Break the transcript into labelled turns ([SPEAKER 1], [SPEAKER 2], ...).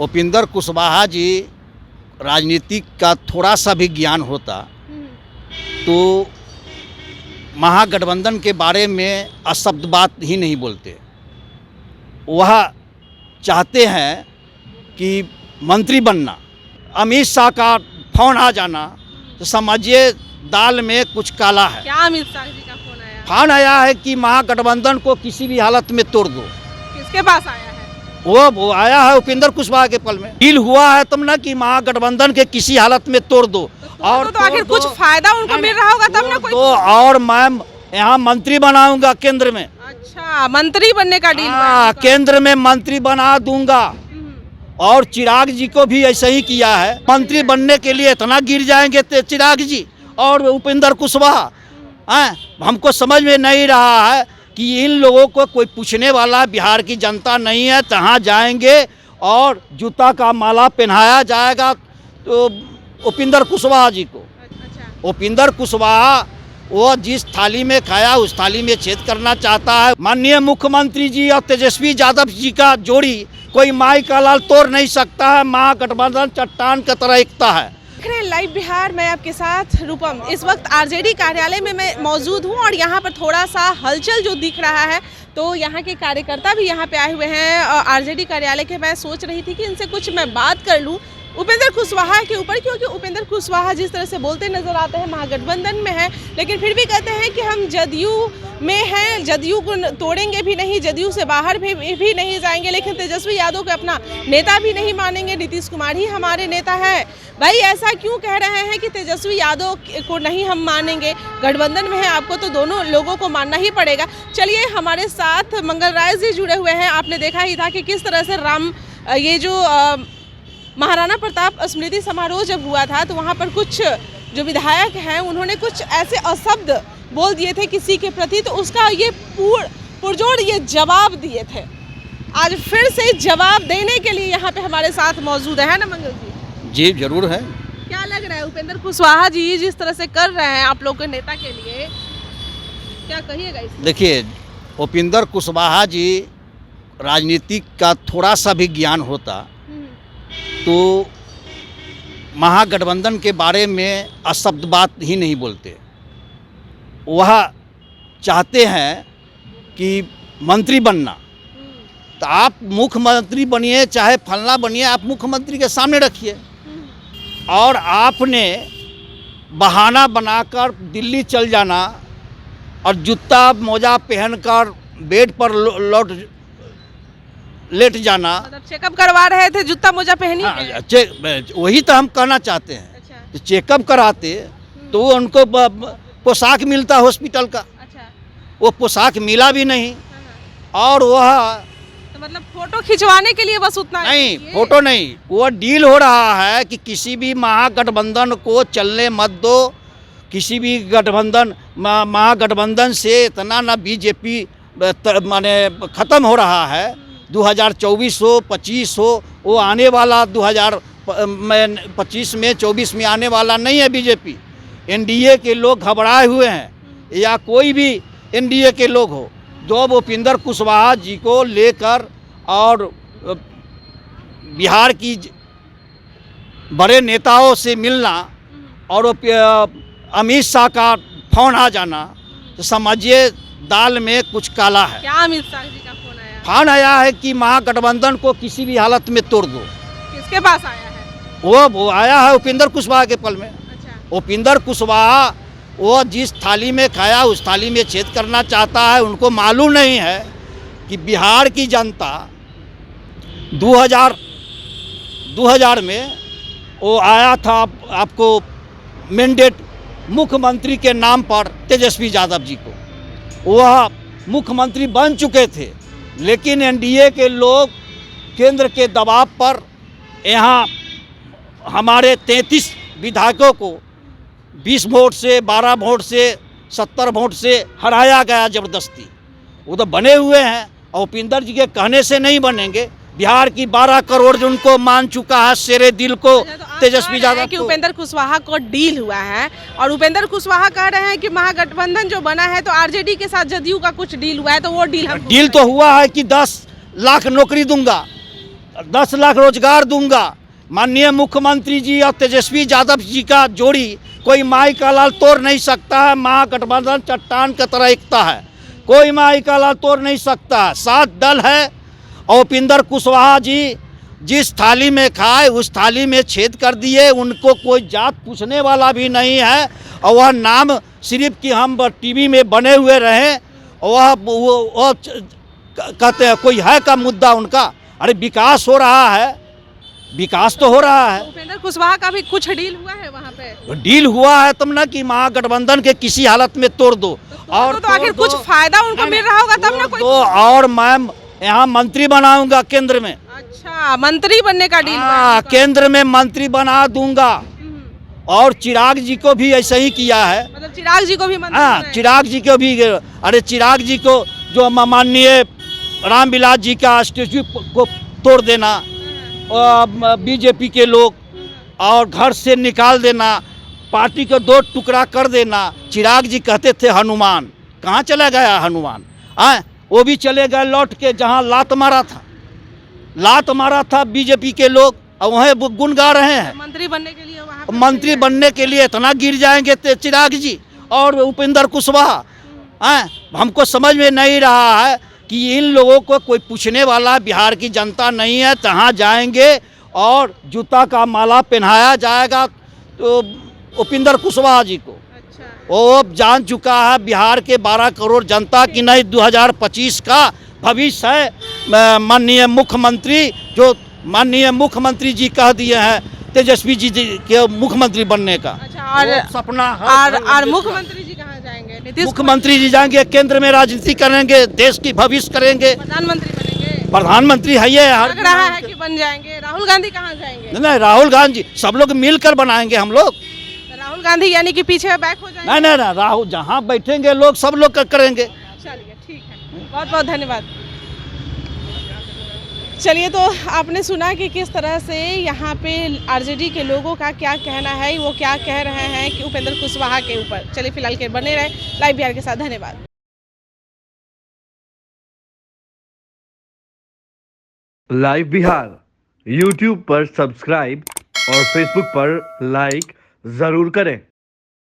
[SPEAKER 1] उपेंद्र कुशवाहा जी राजनीति का थोड़ा सा भी ज्ञान होता तो महागठबंधन के बारे में अशब्द बात ही नहीं बोलते। वह चाहते हैं कि मंत्री बनना, अमित शाह का फोन आ जाना तो समझिए दाल में कुछ काला है।
[SPEAKER 2] क्या अमित शाह जी का फोन आया?
[SPEAKER 1] फोन आया है कि महागठबंधन को किसी भी हालत में तोड़ दो।
[SPEAKER 2] किसके पास आया है?
[SPEAKER 1] वो आया है उपेंद्र कुशवाहा के पल में। डील हुआ है तब ना कि महागठबंधन के किसी हालत में तोड़ दो।
[SPEAKER 2] और तो आखिर कुछ फायदा उनको मिल रहा होगा तब ना कोई।
[SPEAKER 1] तो और मैं यहाँ मंत्री बनाऊंगा केंद्र में।
[SPEAKER 2] अच्छा, मंत्री बनने का डील हुआ है
[SPEAKER 1] हाँ,
[SPEAKER 2] उनका।
[SPEAKER 1] केंद्र में मंत्री बना दूंगा। और चिराग जी को भी ऐसा ही किया है। मंत्री बनने के लिए इतना गिर जाएंगे चिराग जी और उपेंद्र कुशवाहा। हमको समझ में नहीं रहा है कि इन लोगों को कोई पूछने वाला बिहार की जनता नहीं है। तहाँ जाएंगे और जूता का माला पहनाया जाएगा तो उपेंद्र कुशवाहा जी को।
[SPEAKER 2] अच्छा।
[SPEAKER 1] उपेंद्र कुशवाहा वो जिस थाली में खाया उस थाली में छेद करना चाहता है। माननीय मुख्यमंत्री जी और तेजस्वी यादव जी का जोड़ी कोई माई का लाल तोड़ नहीं सकता है। महागठबंधन चट्टान की तरह एकता है।
[SPEAKER 2] देख रहे हैं लाइव बिहार, मैं आपके साथ रूपम। इस वक्त आरजेडी कार्यालय में मैं मौजूद हूं और यहां पर थोड़ा सा हलचल जो दिख रहा है तो यहाँ के कार्यकर्ता भी यहाँ पे आए हुए हैं आरजेडी कार्यालय के। मैं सोच रही थी कि इनसे कुछ मैं बात कर लूँ उपेंद्र कुशवाहा के ऊपर, क्योंकि उपेंद्र कुशवाहा जिस तरह से बोलते नजर आते हैं महागठबंधन में है लेकिन फिर भी कहते हैं कि हम जदयू में हैं, जदयू को तोड़ेंगे भी नहीं, जदयू से बाहर भी नहीं जाएंगे। लेकिन तेजस्वी यादव को अपना नेता भी नहीं मानेंगे, नीतीश कुमार ही हमारे नेता है। भाई ऐसा क्यों कह रहे हैं कि तेजस्वी यादव को नहीं हम मानेंगे? गठबंधन में है, आपको तो दोनों लोगों को मानना ही पड़ेगा। चलिए, हमारे साथ मंगल राय जी जुड़े हुए हैं। आपने देखा ही था कि किस तरह से ये जो महाराणा प्रताप स्मृति समारोह जब हुआ था तो वहाँ पर कुछ जो विधायक हैं उन्होंने कुछ ऐसे अशब्द बोल दिए थे किसी के प्रति, तो उसका ये पुरजोर ये जवाब दिए थे। आज फिर से जवाब देने के लिए यहाँ पे हमारे साथ मौजूद है ना मंगल जी?
[SPEAKER 1] जी जरूर है।
[SPEAKER 2] क्या लग रहा है उपेंद्र कुशवाहा जी जिस तरह से कर रहे हैं आप लोग के नेता के लिए, क्या कहिएगा इसमें?
[SPEAKER 1] देखिए, उपेंद्र कुशवाहा जी राजनीति का थोड़ा सा भी ज्ञान होता तो महागठबंधन के बारे में अशब्द बात ही नहीं बोलते। वह चाहते हैं कि मंत्री बनना, तो आप मुख्यमंत्री बनिए चाहे फलना बनिए, आप मुख्यमंत्री के सामने रखिए। और आपने बहाना बनाकर दिल्ली चल जाना और जूता मोजा पहनकर बेड पर लेट जाना।
[SPEAKER 2] मतलब चेकअप करवा रहे थे, जूता मोजा पहनी है।
[SPEAKER 1] वही तो हम कहना चाहते हैं।
[SPEAKER 2] अच्छा।
[SPEAKER 1] चेकअप कराते तो उनको पोशाक मिलता हॉस्पिटल का।
[SPEAKER 2] अच्छा।
[SPEAKER 1] वो पोशाक मिला भी नहीं। और वह
[SPEAKER 2] तो मतलब फोटो खिंचवाने के लिए बस उतना
[SPEAKER 1] नहीं, फोटो नहीं, वो डील हो रहा है कि किसी भी महागठबंधन को चलने मत दो। किसी भी महागठबंधन से इतना ना बीजेपी माने ख़त्म हो रहा है। 2024 हो 25 हो, वो आने वाला 2025 में 24 में आने वाला नहीं है बीजेपी। एनडीए के लोग घबराए हुए हैं या कोई भी एनडीए के लोग हो। जब उपेंद्र कुशवाहा जी को लेकर और बिहार की बड़े नेताओं से मिलना और अमित शाह का फोन आ जाना तो समझिए दाल में कुछ काला है।
[SPEAKER 2] क्या अमित शाह जी का फोन आया?
[SPEAKER 1] फोन आया है कि महागठबंधन को किसी भी हालत में तोड़ दो।
[SPEAKER 2] किसके पास आया है?
[SPEAKER 1] वो आया है उपेंद्र कुशवाहा के पल में।
[SPEAKER 2] अच्छा।
[SPEAKER 1] उपेंद्र कुशवाहा वो जिस थाली में खाया उस थाली में छेद करना चाहता है। उनको मालूम नहीं है कि बिहार की जनता 2000 में वो आया था आपको मैंडेट मुख्यमंत्री के नाम पर तेजस्वी यादव जी को। वह मुख्यमंत्री बन चुके थे लेकिन एनडीए के लोग केंद्र के दबाव पर यहाँ हमारे 33 विधायकों को 20 वोट से 12 वोट से 70 वोट से हराया गया ज़बरदस्ती। वो तो बने हुए हैं और उपेंद्र जी के कहने से नहीं बनेंगे। बिहार की 12 करोड़ जो उनको मान चुका है शेरे दिल को तेजस्वी यादव
[SPEAKER 2] कि उपेंद्र कुशवाहा को डील हुआ है और उपेंद्र कुशवाहा कह रहे हैं कि महागठबंधन जो बना है तो आरजेडी के साथ जदयू का कुछ डील हुआ है तो वो डील
[SPEAKER 1] तो हुआ है कि 10 लाख नौकरी दूंगा 10 लाख रोजगार दूंगा। माननीय मुख्यमंत्री जी और तेजस्वी यादव जी का जोड़ी कोई माई का लाल तोड़ नहीं सकता है। महागठबंधन चट्टान की तरह एकता है, कोई माई का लाल तोड़ नहीं सकता है। 7 दल है और उपेंद्र कुशवाहा जी जिस थाली में खाए उस थाली में छेद कर दिए। उनको कोई जात पूछने वाला भी नहीं है और वह नाम सिर्फ कि हम टीवी में बने हुए रहें, वह कहते हैं कोई है का मुद्दा उनका। अरे विकास हो रहा है, विकास तो हो रहा है।
[SPEAKER 2] उपेंद्र कुशवाहा का भी कुछ डील हुआ है वहाँ पे?
[SPEAKER 1] डील हुआ है तब ना कि महागठबंधन के किसी हालत में तोड़ दो और
[SPEAKER 2] तो आखिर कुछ फायदा उनको मिल रहा होगा तब ना कोई।
[SPEAKER 1] और मैं यहाँ मंत्री बनाऊंगा केंद्र में।
[SPEAKER 2] अच्छा, मंत्री बनने का डील हुआ है
[SPEAKER 1] हाँ,
[SPEAKER 2] उनका।
[SPEAKER 1] केंद्र में मंत्री बना दूंगा। और चिराग जी को भी ऐसा ही किया है।
[SPEAKER 2] मतलब चिराग जी को भी मंत्री
[SPEAKER 1] हाँ,
[SPEAKER 2] बनाए?
[SPEAKER 1] चिराग जी को भी। अरे चिराग जी को जो माननीय रामविलास जी का स्टेचू को तोड़ देना, बीजेपी के लोग, और घर से निकाल देना, पार्टी को 2 टुकड़ा कर देना। चिराग जी कहते थे हनुमान, कहाँ चला गया हनुमान? वो भी चले गए लौट के जहाँ लात मारा था बीजेपी के लोग, और वहीं गुन गा रहे हैं।
[SPEAKER 2] मंत्री बनने के लिए वहाँ पे
[SPEAKER 1] मंत्री बनने के लिए इतना गिर जाएंगे चिराग जी और उपेंद्र कुशवाहा। हमको समझ में नहीं रहा है कि इन लोगों को कोई पूछने वाला बिहार की जनता नहीं है। जहाँ जाएंगे और जूता का माला पहनाया जाएगा तो उपेंद्र कुशवाहा जी को।
[SPEAKER 2] अच्छा,
[SPEAKER 1] वो जान चुका है बिहार के 12 करोड़ जनता की नहीं 2025 का भविष्य है। माननीय मुख्यमंत्री जो माननीय मुख्यमंत्री जी कह दिए हैं तेजस्वी जी के मुख्यमंत्री बनने का।
[SPEAKER 2] अच्छा, और
[SPEAKER 1] सपना
[SPEAKER 2] और मुख्यमंत्री जी कहाँ जाएंगे? नीतीश
[SPEAKER 1] मुख्यमंत्री जी जाएंगे केंद्र में, राजनीति करेंगे, देश की भविष्य करेंगे।
[SPEAKER 2] प्रधानमंत्री बनेंगे?
[SPEAKER 1] प्रधानमंत्री है ये
[SPEAKER 2] लग रहा है कि बन जाएंगे। राहुल गांधी कहाँ जाएंगे?
[SPEAKER 1] नहीं, राहुल गांधी सब लोग मिलकर बनाएंगे हम लोग।
[SPEAKER 2] राहुल गांधी यानी कि पीछे बैक हो जाएंगे?
[SPEAKER 1] नहीं, राहुल जहाँ बैठेंगे लोग सब लोग करेंगे।
[SPEAKER 2] चलिए, ठीक है, बहुत बहुत धन्यवाद। चलिए, तो आपने सुना कि किस तरह से यहाँ पे आरजेडी के लोगों का क्या कहना है, वो क्या कह रहे हैं कि उपेंद्र कुशवाहा के ऊपर। चलिए, फिलहाल के बने रहे लाइव बिहार के साथ। धन्यवाद।
[SPEAKER 3] लाइव बिहार यूट्यूब पर सब्सक्राइब और फेसबुक पर लाइक जरूर करें।